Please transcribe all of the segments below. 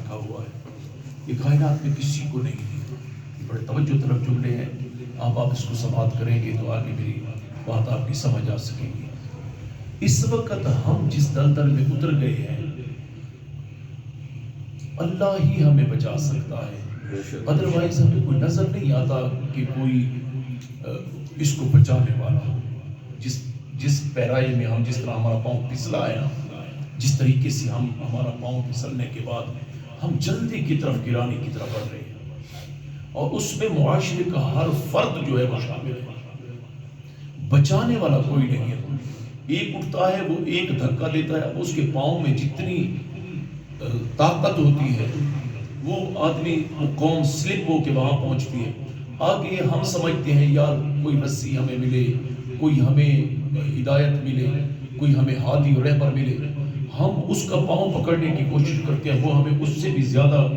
رکھا ہوا ہے، یہ کائنات میں کسی کو نہیں دی. یہ بڑے توجہ طلب جملے ہیں، آپ اس کو سماعت کریں گے تو آگے میری بات آپ کی سمجھ آ سکے گی. اس وقت ہم جس دلدل میں اتر گئے ہیں اللہ ہی ہمیں بچا سکتا ہے، ادروائز ہمیں کوئی نظر نہیں آتا کہ کوئی اس کو بچانے والا ہو. جس پیرائے میں ہم جس طرح ہمارا پاؤں پھسلا ہے نا، جس طریقے سے ہمارا پاؤں پھسلنے کے بعد ہم جلدی کی طرف گرانے کی طرف بڑھ رہے ہیں، اور اس میں معاشرے کا ہر فرد جو ہے وہ شامل ہے. بچانے والا کوئی نہیں ہے. ایک اٹھتا ہے وہ ایک دھکا دیتا ہے، اس کے پاؤں میں جتنی طاقت ہوتی ہے وہ آدمی وہ قوم سلپ ہو کے وہاں پہنچتی ہے. آگے ہم سمجھتے ہیں یار کوئی رسی ہمیں ملے، کوئی ہمیں ہدایت ملے، کوئی ہمیں ہادی و رہبر ملے. ہم اس کا پاؤں پکڑنے کی کوشش کرتے ہیں، وہ ہمیں اس سے بھی زیادہ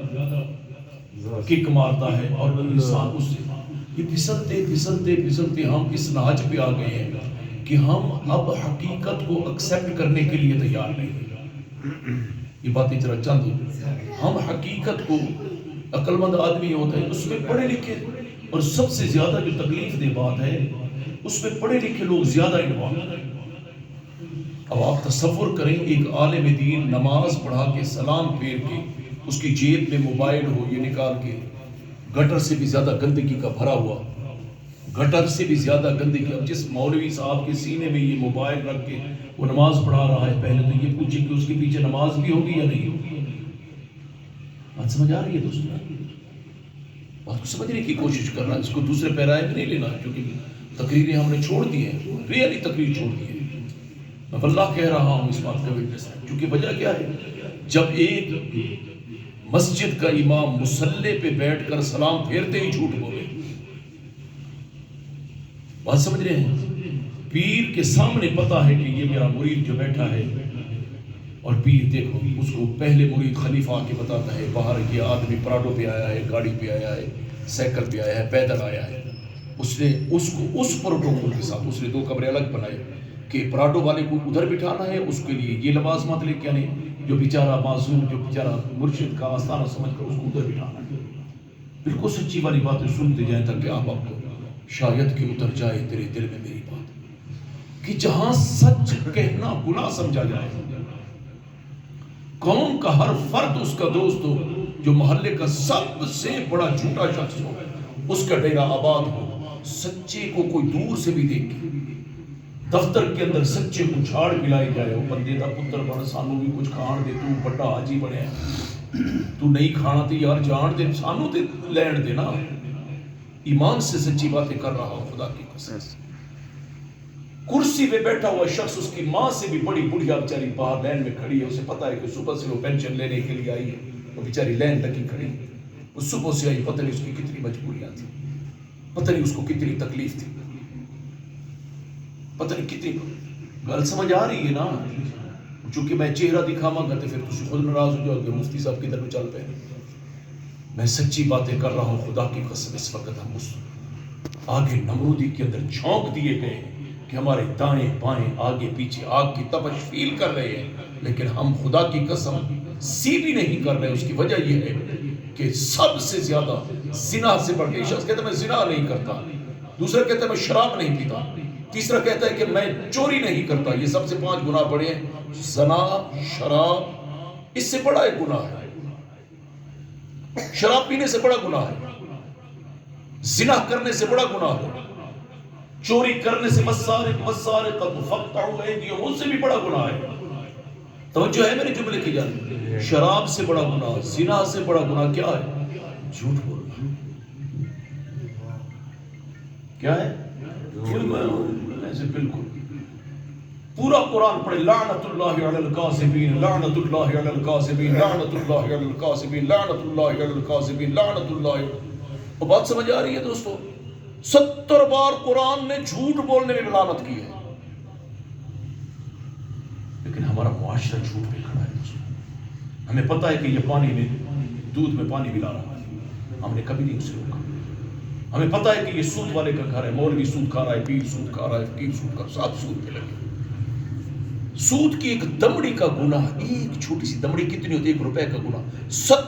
کک مارتا ہے، اور انسان اس سے یہ پھسلتے پھسلتے پھسلتے ہم اس نہج پہ آ گئے ہیں کہ ہم اب حقیقت کو ایکسپٹ کرنے کے لیے تیار نہیں. یہ باتیں ذرا چند، ہم حقیقت کو، عقل مند آدمی ہوتا ہے اس میں پڑھے لکھے، اور سب سے زیادہ جو تکلیف دہ بات ہے اس میں پڑھے لکھے لوگ زیادہ انوالو ہیں. اب آپ تصور کریں ایک عالم دین نماز پڑھا کے سلام پھیر کے اس کی جیب میں موبائل ہو یہ نکال کے، گٹر سے بھی زیادہ گندگی کا بھرا ہوا، گٹر سے بھی زیادہ گندگی. اب جس مولوی صاحب کے سینے میں یہ موبائل رکھ کے وہ نماز پڑھا رہا ہے، پہلے تو یہ پوچھے کہ اس کے پیچھے نماز بھی ہوگی یا نہیں ہوگی. بات سمجھ آ رہی ہے دوستوں؟ بات کو سمجھنے کی کوشش کرنا، اس کو دوسرے پیرائے میں نہیں لینا، کیونکہ تقریریں ہم نے چھوڑ دی ہیں، ریئلی تقریر چھوڑ دی ہے. میں واللہ کہہ رہا ہوں اس بات کا وٹنس ہے، کیونکہ وجہ کیا ہے، جب ایک مسجد کا امام مصلی پہ بیٹھ کر سلام پھیرتے ہی جھوٹ بولے. بات سمجھ رہے ہیں؟ پیر کے سامنے پتا ہے کہ یہ میرا مرید جو بیٹھا ہے، اور پیر دیکھو اس کو پہلے مرید خلیفہ آ کے بتاتا ہے باہر یہ آدمی پراڈو پہ آیا ہے، گاڑی پہ آیا ہے، سائیکل پہ آیا ہے، پیدل آیا ہے. اس نے اس کو اس پروٹوکول کے ساتھ اس نے 2 کمرے الگ بنائے کہ پراڈو والے کو ادھر بٹھانا ہے، اس کے لیے یہ لوازمات لے کے آنے، جو بیچارہ معذور، جو بیچارہ مرشد کا آستانہ سمجھ کر اس کو ادھر بٹھانا ہے. بالکل سچی والی باتیں سنتے جائیں تاکہ آپ کو شاید کہ اتر جائے تیرے دل میں میری بات، کہ جہاں سچ کہنا گناہ سمجھا جائے، قوم کا ہر فرد اس کا دوست ہو، جو محلے کا سب سے بڑا جھوٹا شخص ہو اس کا ڈیرہ آباد ہو، سچے کو کوئی دور سے بھی دیکھے، دفتر کے اندر سچے کو جھاڑ پلائی جائے، وہ بندے دا پتر بڑا سانو بھی کچھ کھان دے، تو بڑا حاجی بنے تو نہیں کھانا تے یار جان دے، سانو تے لینڈ دے نا. ایمان سے سچی باتیں کر رہا ہوں خدا کی قسم. کرسی پہ بیٹھا ہوا شخص، اس کی ماں سے بھی بڑی بڑھیا بیچاری باہر لین میں کھڑی ہے، اسے پتا ہے کہ صبح سے وہ پینشن لینے کے لیے آئی ہے، وہ بیچاری لین تک ہی کھڑی ہے. وہ صبح سے آئی، پتہ نہیں اس کی کتنی مجبوریاں تھی، پتہ نہیں اس کو کتنی تکلیف تھی، پتہ نہیں کتنی. گل سمجھ آ رہی ہے نا؟ چونکہ میں چہرہ دکھاواں گا تو پھر تسی خود ناراض ہو جاؤ گے، مفتی صاحب کی طرف چل پے. میں سچی باتیں کر رہا ہوں خدا کی قسم. اس وقت ہم اس آگے نمرودی کے اندر جھونک دیے گئے ہیں کہ ہمارے دائیں بائیں آگے پیچھے آگ کی تپش فیل کر رہے ہیں، لیکن ہم خدا کی قسم سی بھی نہیں کر رہے. اس کی وجہ یہ ہے کہ سب سے زیادہ زنا سے بڑھ کے، شخص کہتا ہے میں زنا نہیں کرتا، دوسرا کہتا ہے میں شراب نہیں پیتا، تیسرا کہتا ہے کہ میں چوری نہیں کرتا. یہ سب سے 5 گناہ بڑے ہیں. زنا، شراب، اس سے بڑا ایک گناہ ہے. شراب پینے سے بڑا گناہ ہے، زنا کرنے سے بڑا گناہ ہے، چوری کرنے سے والسارقۃ فاقطعوا ایدیہم، اس سے بھی بڑا گناہ ہے. توجہ ہے میرے جملے کی جانب؟ شراب سے بڑا گناہ، زنا سے بڑا گناہ کیا ہے؟ جھوٹ بولنا. کیا ہے؟ ایسے بالکل پورا قرآن پڑھے، لعنت اللہ علی الکاذبین، لعنت اللہ علی الکاذبین، لعنت اللہ علی الکاذبین، لعنت اللہ علی الکاذبین، لعنت اللہ. اور بات سمجھ آ رہی ہے دوستو؟ 70 بار قرآن نے جھوٹ بولنے میں لعنت کی ہے، لیکن ہمارا معاشرہ جھوٹ پہ کھڑا ہے دوستو. ہمیں پتا ہے کہ یہ پانی میں، دودھ میں پانی ملا رہا ہے، ہم نے کبھی نہیں اسے روکا. ہمیں پتا ہے کہ یہ سود والے کا گھر ہے، مولوی سود کھا رہا ہے، پیر سود کھا رہا ہے، فقیر سود کھا رہا ہے، سب سود پہ لگے. سود کی ایک دمڑی کا گناہ، ایک چھوٹی سی دمڑی کتنی ہوتی ہے؟ 1 روپے کا گناہ.